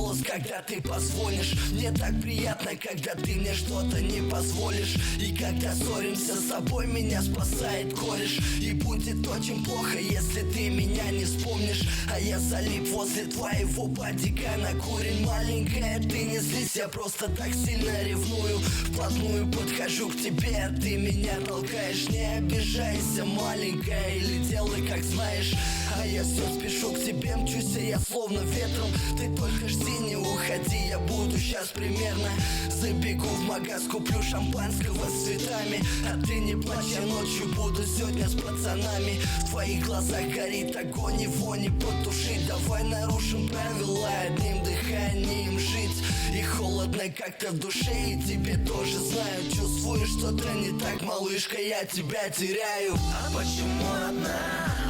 голос, когда ты позвонишь. Мне так приятно, когда ты мне что-то не позволишь. И когда ссоримся с тобой, меня спасает кореш. И будет очень плохо, если ты меня не вспомнишь. А я залип возле твоего бодика на курень. Маленькая, ты не злись, я просто так сильно ревную. Вплотную подхожу к тебе, а ты меня толкаешь. Не обижайся, маленькая, или делай как знаешь. А я все спешу к тебе, мчусь, я словно ветром. Ты только жди, не уходи, я буду сейчас примерно. Забегу в магаз, куплю шампанского с цветами. А ты не плачь, я ночью буду сегодня с пацанами. В твоих глазах горит огонь, его не потушить. Давай нарушим правила, одним дыханием жить. И холодно как-то в душе, и тебе тоже знаю. Чувствую, что-то не так, малышка, я тебя теряю. А почему одна?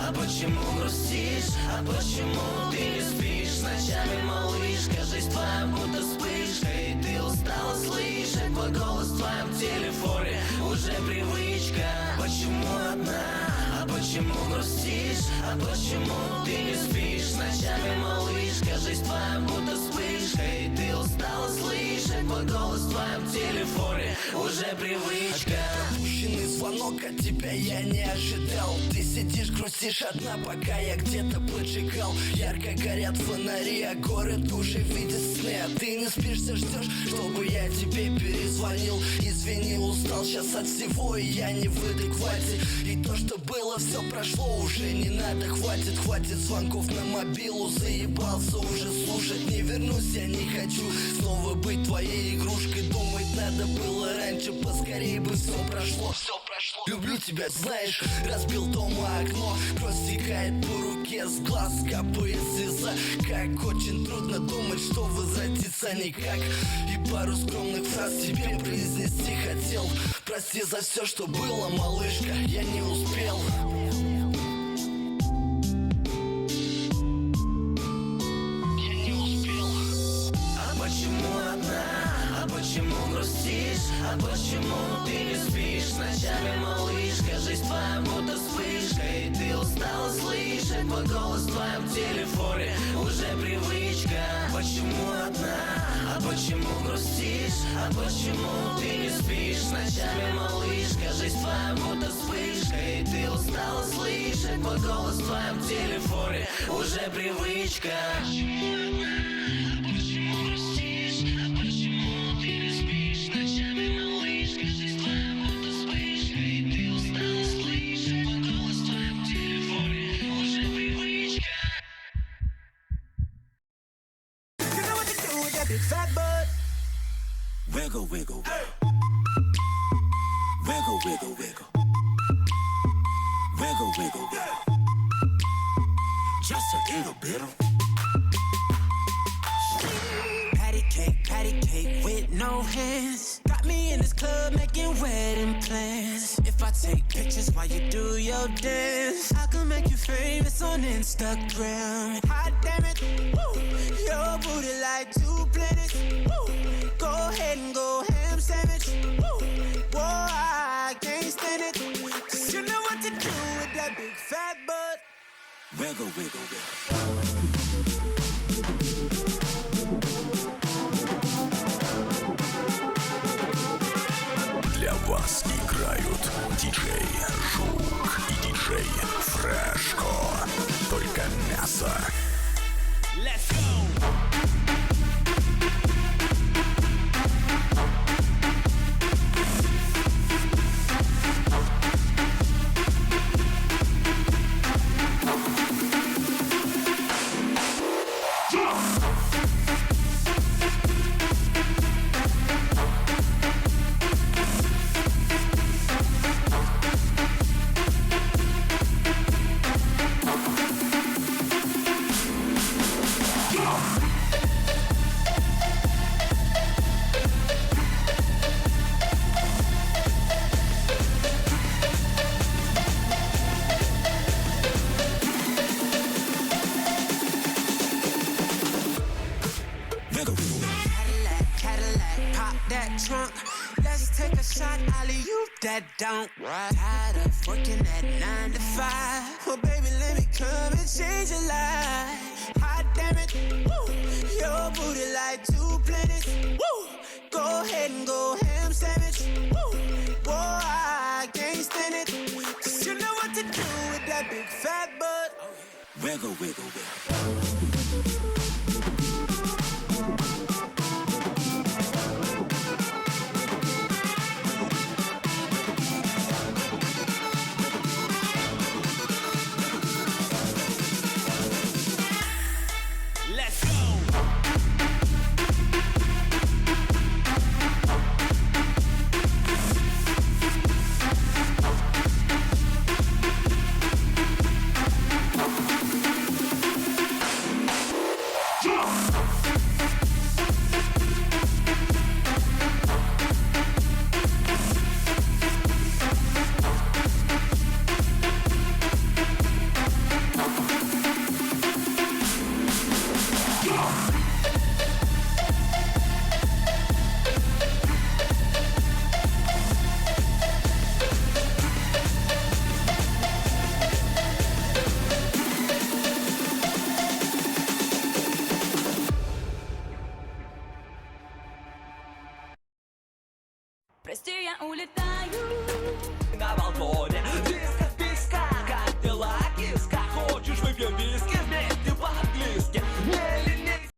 А почему грустишь? А почему ты не спишь ночами, малышка? Жизнь твоя будто вспышка, и ты устала слышать твой голос в твоем телефоне. Уже привычка. Почему одна? А почему грустишь? А почему ты не спишь ночами, малышка? Жизнь твоя будто вспышка, и ты устала слышать твой голос в твоем телефоне. Уже привычка. Пропущенный звонок от тебя я не ожидал. Ты сидишь, грустишь одна, пока я где-то поджигал. Ярко горят фонари, а город уже видит сны. А ты не спишь, все ждешь, чтобы я тебе перезвонил. Извини, устал сейчас от всего, и я не в адеквате. И то, что было, все прошло, уже не надо. Хватит, хватит звонков на мобилу. Заебался уже слушать, не вернусь, я не хочу снова быть твоей игрушкой. Думать надо было раньше, поскорее бы все прошло. Люблю тебя, знаешь, разбил дома окно. Кровь стекает по руке, с глаз капает слеза. Как очень трудно думать, что возвратиться никак. И пару скромных фраз тебе произнести хотел. Прости за все, что было, малышка, я не успел. А почему одна? А почему грустишь? А почему ты не спишь ночами, малышка? Жизнь твоя будто вспышка, и ты устала слышать мой голос в твоем телефоне. Уже привычка. Почему одна? А почему грустишь? А почему ты не спишь ночами, малышка? Жизнь твоя будто вспышка, и ты устала слышать мой голос в твоем телефоне. Уже привычка. Fat butt. Wiggle, wiggle, wiggle. Wiggle, wiggle, wiggle. Wiggle, wiggle, wiggle. Just a little bit of patty cake with no hands. Got me in this club making wedding plans. If I take pictures while you do your dance, I can make you famous on Instagram. Hot damn it, woo. Your booty like two planets. Woo. Go ahead and go ham sandwich. Woo. Whoa, I can't stand it. 'Cause you know what to do with that big fat butt. Wiggle, wiggle, wiggle. Для вас играют диджей Жук и диджей Фрешко. Только мясо. Let's go! trunk. Let's take a shot, alley-oop that don't. Tired of working at 9 to 5. Well, baby, let me come and change your life. Hot damn it. Woo. Your booty like 2 planets. Woo. Go ahead and go ham sandwich. Woo. Boy, I can't stand it. 'Cause you know what to do with that big fat butt. Wiggle, wiggle, wiggle. Let's go. Прости, я улетаю. На балконе, диско в песках. Как дела, киска? Хочешь выпьем виски вместе по-английски? Не ленись.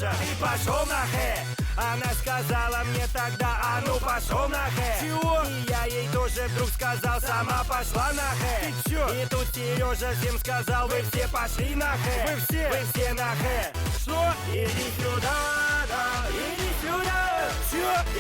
И пошел на хэ. Она сказала мне тогда, а ну пошел на хэ. Чего? И я ей тоже вдруг сказал, сама пошла на хэ. Ты чё? И тут Сережа всем сказал, вы все пошли на хэ. Вы все на хэ. Что? Иди сюда, да, иди сюда. Чё?